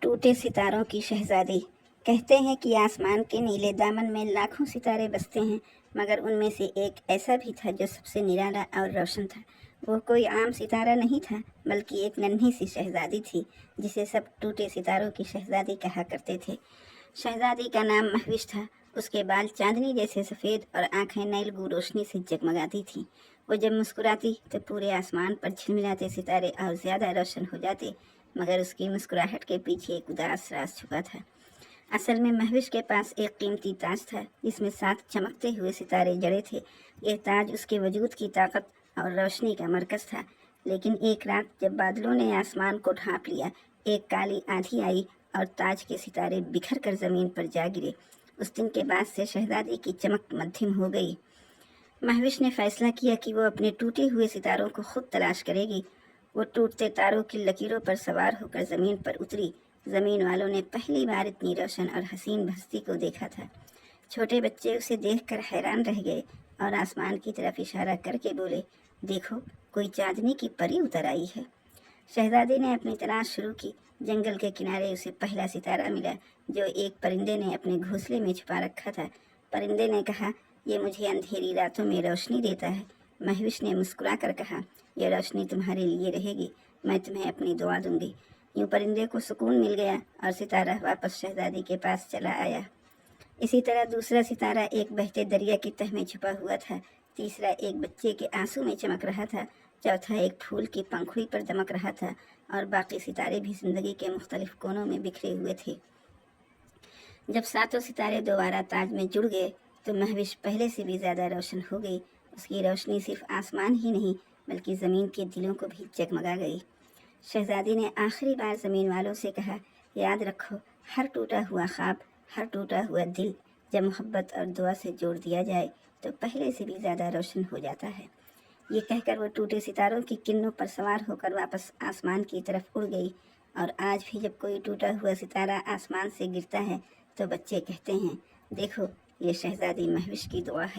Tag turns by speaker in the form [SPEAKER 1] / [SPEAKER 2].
[SPEAKER 1] ٹوٹے ستاروں کی شہزادی۔ کہتے ہیں کہ آسمان کے نیلے دامن میں لاکھوں ستارے بستے ہیں، مگر ان میں سے ایک ایسا بھی تھا جو سب سے نرالا اور روشن تھا۔ وہ کوئی عام ستارہ نہیں تھا، بلکہ ایک ننھی سی شہزادی تھی جسے سب ٹوٹے ستاروں کی شہزادی کہا کرتے تھے۔ شہزادی کا نام مہوش تھا۔ اس کے بال چاندنی جیسے سفید اور آنکھیں نیلگوں روشنی سے جگمگاتی تھیں۔ وہ جب مسکراتی تو پورے آسمان پر جھلملاتے ستارے اور زیادہ روشن ہو جاتے، مگر اس کی مسکراہٹ کے پیچھے ایک اداس راز چھپا تھا۔ اصل میں مہوش کے پاس ایک قیمتی تاج تھا جس میں 7 چمکتے ہوئے ستارے جڑے تھے۔ یہ تاج اس کے وجود کی طاقت اور روشنی کا مرکز تھا۔ لیکن ایک رات جب بادلوں نے آسمان کو ڈھانپ لیا، ایک کالی آندھی آئی اور تاج کے ستارے بکھر کر زمین پر جا گرے۔ اس دن کے بعد سے شہزادی کی چمک مدھم ہو گئی۔ مہوش نے فیصلہ کیا کہ وہ اپنے ٹوٹے ہوئے ستاروں کو خود تلاش کرے گی۔ وہ ٹوٹتے تاروں کی لکیروں پر سوار ہو کر زمین پر اتری۔ زمین والوں نے پہلی بار اتنی روشن اور حسین ہستی کو دیکھا تھا۔ چھوٹے بچے اسے دیکھ کر حیران رہ گئے اور آسمان کی طرف اشارہ کر کے بولے، دیکھو، کوئی چاندنی کی پری اتر آئی ہے۔ شہزادی نے اپنی تلاش شروع کی۔ جنگل کے کنارے اسے پہلا ستارہ ملا جو ایک پرندے نے اپنے گھونسلے میں چھپا رکھا تھا۔ پرندے نے کہا، یہ مجھے اندھیری راتوں میں روشنی دیتا ہے۔ مہوش نے مسکرا کر کہا، یہ روشنی تمہارے لیے رہے گی، میں تمہیں اپنی دعا دوں گی۔ یوں پرندے کو سکون مل گیا اور ستارہ واپس شہزادی کے پاس چلا آیا۔ اسی طرح دوسرا ستارہ ایک بہتے دریا کی تہ میں چھپا ہوا تھا، تیسرا ایک بچے کے آنسو میں چمک رہا تھا، چوتھا ایک پھول کی پنکھڑی پر دمک رہا تھا، اور باقی ستارے بھی زندگی کے مختلف کونوں میں بکھرے ہوئے تھے۔ جب 7 ستارے دوبارہ تاج میں جڑ گئے تو مہوش پہلے سے بھی زیادہ روشن ہو گئی۔ اس کی روشنی صرف آسمان ہی نہیں بلکہ زمین کے دلوں کو بھی جگمگا گئی۔ شہزادی نے آخری بار زمین والوں سے کہا، یاد رکھو، ہر ٹوٹا ہوا خواب، ہر ٹوٹا ہوا دل جب محبت اور دعا سے جوڑ دیا جائے تو پہلے سے بھی زیادہ روشن ہو جاتا ہے۔ یہ کہہ کر وہ ٹوٹے ستاروں کی کرنوں پر سوار ہو کر واپس آسمان کی طرف اڑ گئی، اور آج بھی جب کوئی ٹوٹا ہوا ستارہ آسمان سے گرتا ہے تو بچے کہتے ہیں، دیکھو، یہ شہزادی مہوش کی دعا ہے۔